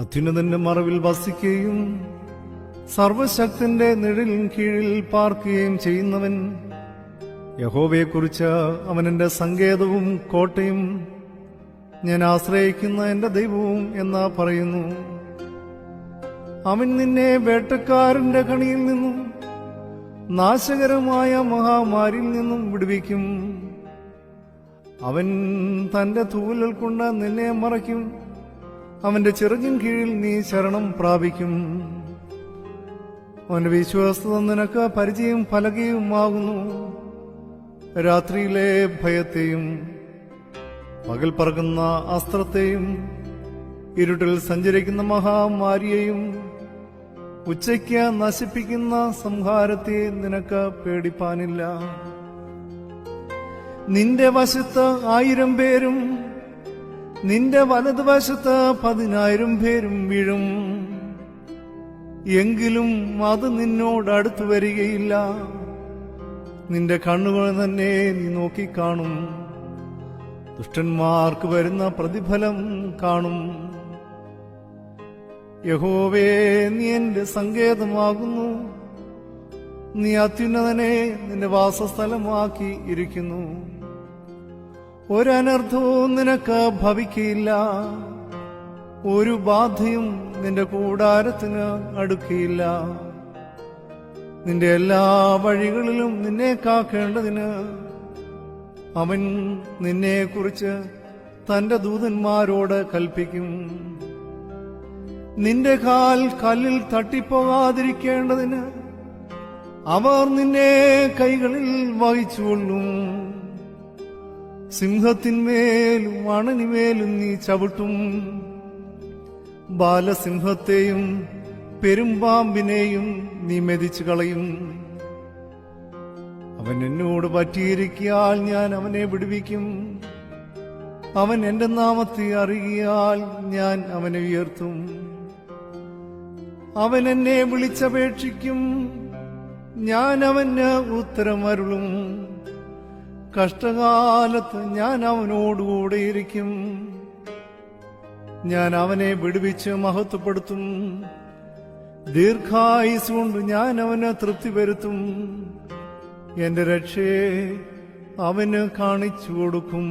അത്യുന്നതന്റെ മറവിൽ വസിക്കുകയും സർവശക്തന്റെ നിഴലിൻ കീഴിൽ പാർക്കുകയും ചെയ്യുന്നവൻ, യഹോവയെക്കുറിച്ച് അവൻ എന്റെ സങ്കേതവും കോട്ടയും ഞാൻ ആശ്രയിക്കുന്ന എന്റെ ദൈവവും എന്ന് പറയുന്നു. അവൻ നിന്നെ വേട്ടക്കാരന്റെ കണിയിൽ നിന്നും നാശകരമായ മഹാമാരിയിൽ നിന്നും വിടുവിക്കും. അവൻ തന്റെ തൂവലുകൾ കൊണ്ട് നിന്നെ മറയ്ക്കും. അവന്റെ ചിറകിൻ കീഴിൽ നീ ശരണം പ്രാപിക്കും. അവന്റെ വിശ്വാസത നിനക്ക് പരിചയം ഫലകയുമാകുന്നു. രാത്രിയിലെ ഭയത്തെയും പകൽ പറക്കുന്ന അസ്ത്രത്തെയും ഇരുട്ടിൽ സഞ്ചരിക്കുന്ന മഹാമാരിയെയും ഉച്ചയ്ക്ക് നശിപ്പിക്കുന്ന സംഹാരത്തെ നിനക്ക് പേടിപ്പാനില്ല. നിന്റെ വശത്ത് 1000 പേരും നിന്റെ വലതുവശത്ത് 10,000 പേരും വീഴും, എങ്കിലും അത് നിന്നോട് അടുത്തു വരികയില്ല. നിന്റെ കണ്ണുകൾ തന്നെ നീ നോക്കിക്കാണും. ദുഷ്ടന്മാർക്ക് വരുന്ന പ്രതിഫലം കാണും. യഹോവേ, നീ എന്റെ സങ്കേതമാകുന്നു. നീ അത്യുന്നതനെ നിന്റെ വാസസ്ഥലമാക്കി ഇരിക്കുന്നു. ഒരനർത്ഥവും നിനക്ക് ഭവിക്കയില്ല. ഒരു ബാധയും നിന്റെ കൂടാരത്തിന് അടുക്കയില്ല. നിന്റെ എല്ലാ വഴികളിലും നിന്നെ കാക്കേണ്ടതിന് അവൻ നിന്നെക്കുറിച്ച് തന്റെ ദൂതന്മാരോട് കൽപ്പിക്കും. നിന്റെ കാൽ കല്ലിൽ തട്ടിപ്പോകാതിരിക്കേണ്ടതിന് അവർ നിന്നെ കൈകളിൽ വഹിച്ചുകൊള്ളും. സിംഹത്തിന്മേലും അണനിമേലും നീ ചവിട്ടും. ബാലസിംഹത്തെയും പെരുമ്പാമ്പിനെയും നീ മെതിച്ചു കളയും. അവൻ എന്നോട് പറ്റിയിരിക്കിയാൽ ഞാൻ അവനെ വിടുവിക്കും. അവൻ എന്റെ നാമത്തെ അറിയിയാൽ ഞാൻ അവനെ ഉയർത്തും. അവൻ എന്നെ വിളിച്ചപേക്ഷിക്കും, ഞാൻ അവന് ഉത്തരമരുളും. കഷ്ടകാലത്ത് ഞാൻ അവനോടുകൂടെയിരിക്കും. ഞാൻ അവനെ വിടുവിച്ച് മഹത്വപ്പെടുത്തും. ദീർഘായുസ് കൊണ്ട് ഞാൻ അവന് തൃപ്തി വരുത്തും. എന്റെ രക്ഷയെ അവന് കാണിച്ചു കൊടുക്കും.